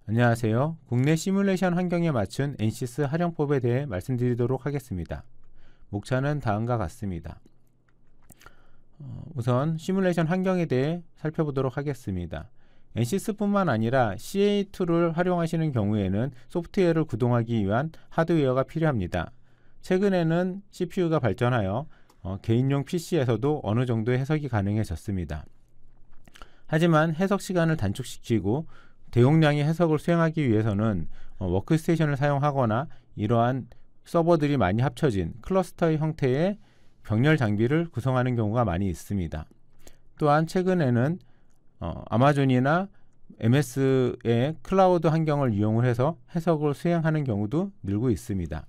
안녕하세요. 국내 시뮬레이션 환경에 맞춘 엔시스 활용법에 대해 말씀드리도록 하겠습니다. 목차는 다음과 같습니다. 우선 시뮬레이션 환경에 대해 살펴보도록 하겠습니다. 엔시스뿐만 아니라 CA2를 활용하시는 경우에는 소프트웨어를 구동하기 위한 하드웨어가 필요합니다. 최근에는 CPU가 발전하여 개인용 PC에서도 어느 정도의 해석이 가능해졌습니다. 하지만 해석 시간을 단축시키고 대용량의 해석을 수행하기 위해서는 워크스테이션을 사용하거나 이러한 서버들이 많이 합쳐진 클러스터의 형태의 병렬 장비를 구성하는 경우가 많이 있습니다. 또한 최근에는 아마존이나 MS의 클라우드 환경을 이용을 해서 해석을 수행하는 경우도 늘고 있습니다.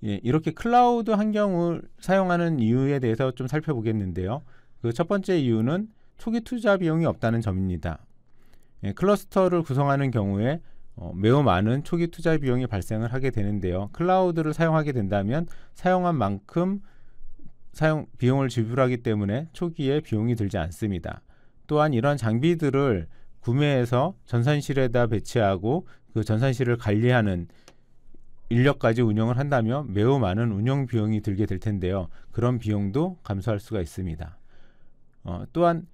이렇게 클라우드 환경을 사용하는 이유에 대해서 좀 살펴보겠는데요. 그 첫 번째 이유는 초기 투자 비용이 없다는 점입니다. 클러스터를 구성하는 경우에 매우 많은 초기 투자 비용이 발생을 하게 되는데요. 클라우드를 사용하게 된다면 사용한 만큼 비용을 지불하기 때문에 초기에 비용이 들지 않습니다. 또한 이러한 장비들을 구매해서 전산실에다 배치하고 그 전산실을 관리하는 인력까지 운영을 한다면 매우 많은 운영 비용이 들게 될 텐데요. 그런 비용도 감소할 수가 있습니다. 또한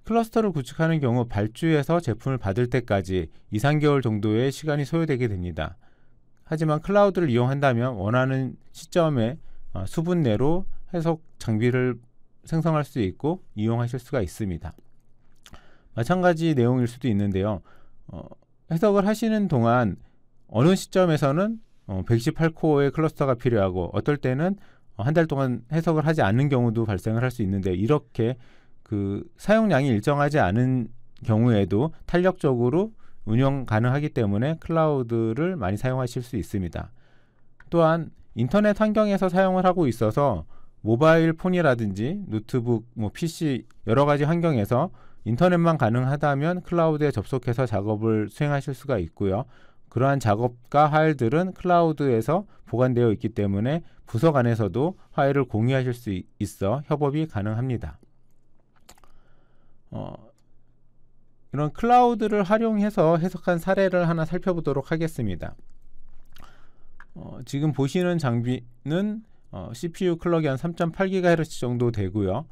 클러스터를 구축하는 경우 발주해서 제품을 받을 때까지 2~3개월 정도의 시간이 소요되게 됩니다. 하지만 클라우드를 이용한다면 원하는 시점에 수분 내로 해석 장비를 생성할 수 있고 이용하실 수가 있습니다. 마찬가지 내용일 수도 있는데요. 해석을 하시는 동안 어느 시점에서는 128코어의 클러스터가 필요하고 어떨 때는 한 달 동안 해석을 하지 않는 경우도 발생을 할 수 있는데 이렇게 그 사용량이 일정하지 않은 경우에도 탄력적으로 운영 가능하기 때문에 클라우드를 많이 사용하실 수 있습니다. 또한 인터넷 환경에서 사용을 하고 있어서 모바일 폰이라든지 노트북, PC 여러 가지 환경에서 인터넷만 가능하다면 클라우드에 접속해서 작업을 수행하실 수가 있고요. 그러한 작업과 파일들은 클라우드에서 보관되어 있기 때문에 부서 간에서도 파일을 공유하실 수 있어 협업이 가능합니다. 이런 클라우드를 활용해서 해석한 사례를 하나 살펴보도록 하겠습니다. 지금 보시는 장비는 CPU 클럭이 한 3.8GHz 정도 되고요.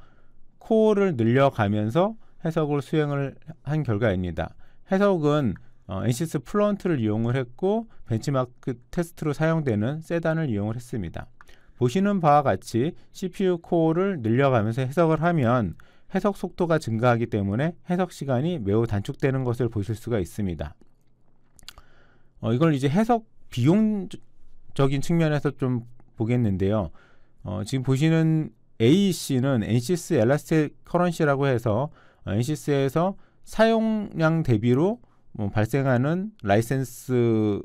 코어를 늘려가면서 해석을 수행을 한 결과입니다. 해석은 엔시스 플런트를 이용을 했고 벤치마크 테스트로 사용되는 세단을 이용을 했습니다. 보시는 바와 같이 CPU 코어를 늘려가면서 해석을 하면 해석 속도가 증가하기 때문에 해석 시간이 매우 단축되는 것을 보실 수가 있습니다. 이걸 이제 해석 비용적인 측면에서 좀 보겠는데요. 지금 보시는 AEC는 엔시스 엘라스틱 커런시라고 해서 엔시스에서 사용량 대비로 발생하는 라이센스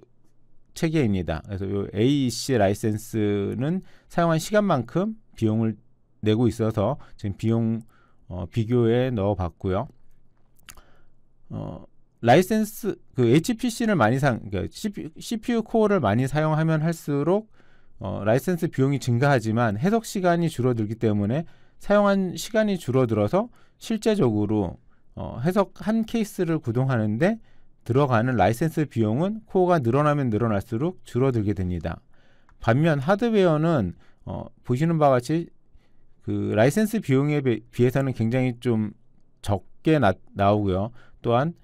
체계입니다. 그래서 이 AEC 라이센스는 사용한 시간만큼 비용을 내고 있어서 지금 비용 비교에 넣어봤고요. 라이센스 HPC를 많이 그러니까 CPU 코어를 많이 사용하면 할수록 라이센스 비용이 증가하지만 해석 시간이 줄어들기 때문에 사용한 시간이 줄어들어서 실제적으로 해석 한 케이스를 구동하는데 들어가는 라이센스 비용은 코어가 늘어나면 늘어날수록 줄어들게 됩니다. 반면 하드웨어는 보시는 바와 같이 그 라이센스 비용에 비해서는 굉장히 좀 적게 나오고요. 또한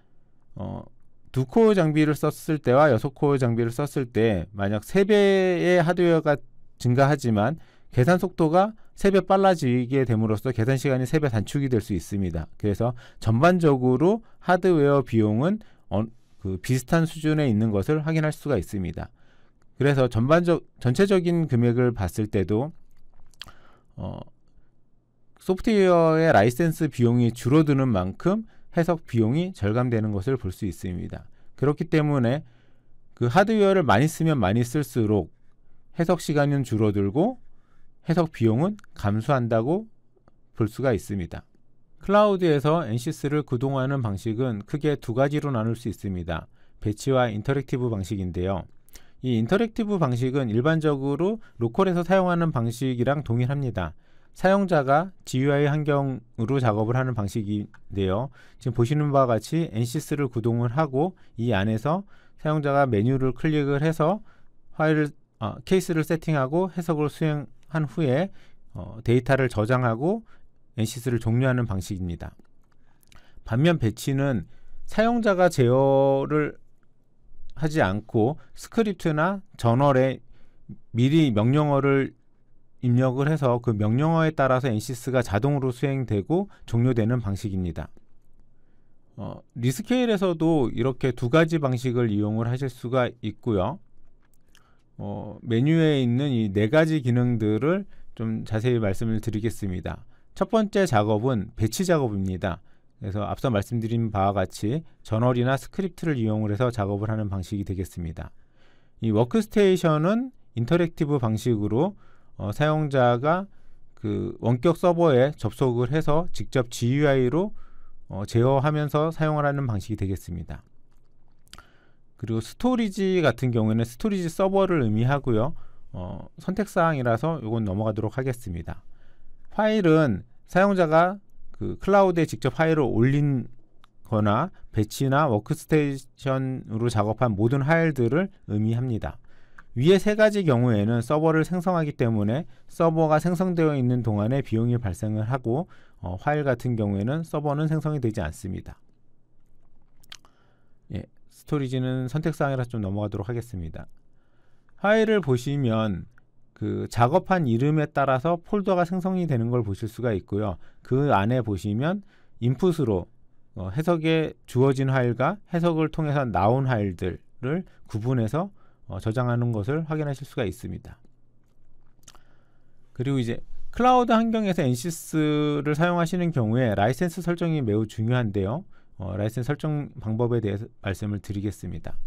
2코어 장비를 썼을 때와 6코어 장비를 썼을 때 만약 3배의 하드웨어가 증가하지만 계산 속도가 3배 빨라지게 됨으로써 계산 시간이 3배 단축이 될 수 있습니다. 그래서 전반적으로 하드웨어 비용은 비슷한 수준에 있는 것을 확인할 수가 있습니다. 그래서 전체적인 금액을 봤을 때도 소프트웨어의 라이센스 비용이 줄어드는 만큼 해석 비용이 절감되는 것을 볼 수 있습니다. 그렇기 때문에 그 하드웨어를 많이 쓰면 많이 쓸수록 해석 시간은 줄어들고 해석 비용은 감소한다고 볼 수가 있습니다. 클라우드에서 엔시스를 구동하는 방식은 크게 두 가지로 나눌 수 있습니다. 배치와 인터랙티브 방식인데요. 이 인터랙티브 방식은 일반적으로 로컬에서 사용하는 방식이랑 동일합니다. 사용자가 GUI 환경으로 작업을 하는 방식인데요. 지금 보시는 바와 같이 NCS를 구동을 하고 이 안에서 사용자가 메뉴를 클릭을 해서 케이스를 세팅하고 해석을 수행한 후에 데이터를 저장하고 NCS를 종료하는 방식입니다. 반면 배치는 사용자가 제어를 하지 않고 스크립트나 저널에 미리 명령어를 입력을 해서 그 명령어에 따라서 NCS가 자동으로 수행되고 종료되는 방식입니다. 리스케일에서도 이렇게 두 가지 방식을 이용을 하실 수가 있고요. 메뉴에 있는 이 네 가지 기능들을 좀 자세히 말씀을 드리겠습니다. 첫 번째 작업은 배치 작업입니다. 그래서 앞서 말씀드린 바와 같이 저널이나 스크립트를 이용을 해서 작업을 하는 방식이 되겠습니다. 이 워크스테이션은 인터랙티브 방식으로 사용자가 그 원격 서버에 접속을 해서 직접 GUI로 제어하면서 사용을 하는 방식이 되겠습니다. 그리고 스토리지 같은 경우에는 스토리지 서버를 의미하고요. 선택사항이라서 이건 넘어가도록 하겠습니다. 파일은 사용자가 그 클라우드에 직접 파일을 올린 거나 배치나 워크스테이션으로 작업한 모든 파일들을 의미합니다. 위의 세 가지 경우에는 서버를 생성하기 때문에 서버가 생성되어 있는 동안에 비용이 발생을 하고 파일 같은 경우에는 서버는 생성이 되지 않습니다. 스토리지는 선택사항이라서 좀 넘어가도록 하겠습니다. 파일을 보시면 그 작업한 이름에 따라서 폴더가 생성이 되는 걸 보실 수가 있고요. 그 안에 보시면 인풋으로 해석에 주어진 파일과 해석을 통해서 나온 파일들을 구분해서 저장하는 것을 확인하실 수가 있습니다. 그리고 이제 클라우드 환경에서 NCS를 사용하시는 경우에 라이센스 설정이 매우 중요한데요. 라이센스 설정 방법에 대해서 말씀을 드리겠습니다.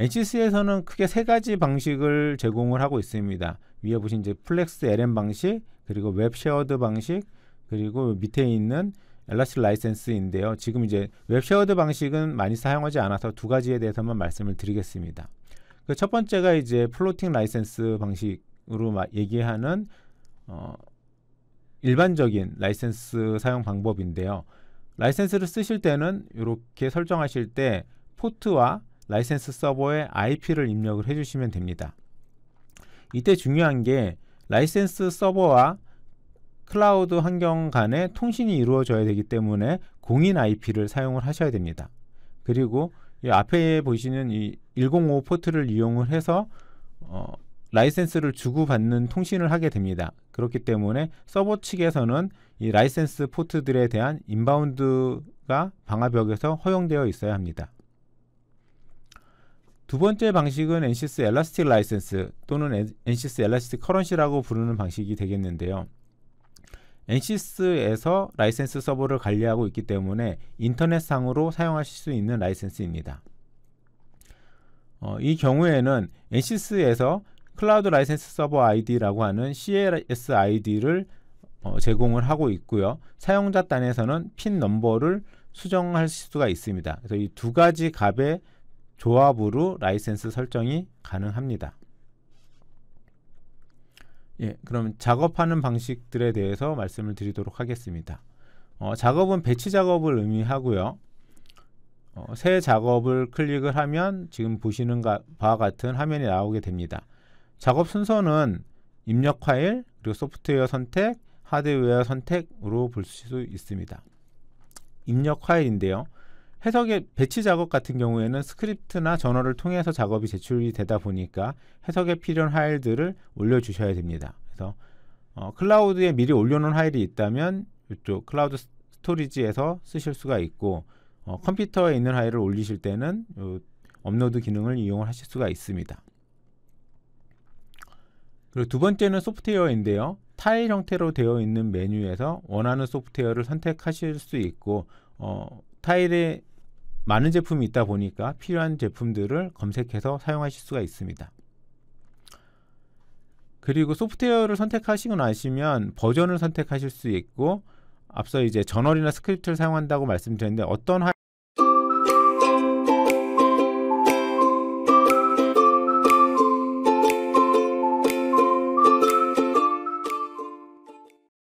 NCS에서는 크게 세 가지 방식을 제공을 하고 있습니다. 위에 보신 이제 플렉스 LM 방식, 그리고 웹 쉐어드 방식, 그리고 밑에 있는 엘라스틱 라이센스인데요. 지금 이제 웹 쉐어드 방식은 많이 사용하지 않아서 두 가지에 대해서만 말씀을 드리겠습니다. 그 첫 번째가 이제 플로팅 라이센스 방식으로 얘기하는 일반적인 라이센스 사용 방법인데요. 라이센스를 쓰실 때는 이렇게 설정하실 때 포트와 라이센스 서버의 IP를 입력을 해주시면 됩니다. 이때 중요한 게 라이센스 서버와 클라우드 환경 간의 통신이 이루어져야 되기 때문에 공인 IP를 사용을 하셔야 됩니다. 그리고 이 앞에 보시는 이 105 포트를 이용을 해서 라이센스를 주고받는 통신을 하게 됩니다. 그렇기 때문에 서버 측에서는 이 라이센스 포트들에 대한 인바운드가 방화벽에서 허용되어 있어야 합니다. 두 번째 방식은 NCS 엘라스틱 라이센스 또는 NCS 엘라스틱 커런시라고 부르는 방식이 되겠는데요. NCS에서 라이센스 서버를 관리하고 있기 때문에 인터넷상으로 사용하실 수 있는 라이센스입니다. 이 경우에는 NCS에서 클라우드 라이센스 서버 ID라고 하는 CLS ID를 제공을 하고 있고요. 사용자 단에서는 핀 넘버를 수정할 수가 있습니다. 그래서 이 두 가지 값의 조합으로 라이센스 설정이 가능합니다. 그럼 작업하는 방식들에 대해서 말씀을 드리도록 하겠습니다. 작업은 배치 작업을 의미하고요. 새 작업을 클릭을 하면 지금 보시는 바와 같은 화면이 나오게 됩니다. 작업 순서는 입력 파일, 그리고 소프트웨어 선택, 하드웨어 선택으로 볼 수 있습니다. 입력 파일인데요. 해석의 배치 작업 같은 경우에는 스크립트나 저널을 통해서 작업이 제출이 되다 보니까 해석에 필요한 파일들을 올려주셔야 됩니다. 그래서 클라우드에 미리 올려놓은 파일이 있다면 이쪽 클라우드 스토리지에서 쓰실 수가 있고 컴퓨터에 있는 파일을 올리실 때는 업로드 기능을 이용을 하실 수가 있습니다. 그리고 두 번째는 소프트웨어인데요. 타일 형태로 되어 있는 메뉴에서 원하는 소프트웨어를 선택하실 수 있고 타일에 많은 제품이 있다 보니까 필요한 제품들을 검색해서 사용하실 수가 있습니다. 그리고 소프트웨어를 선택하시고 나시면 버전을 선택하실 수 있고 앞서 이제 저널이나 스크립트를 사용한다고 말씀드렸는데 어떤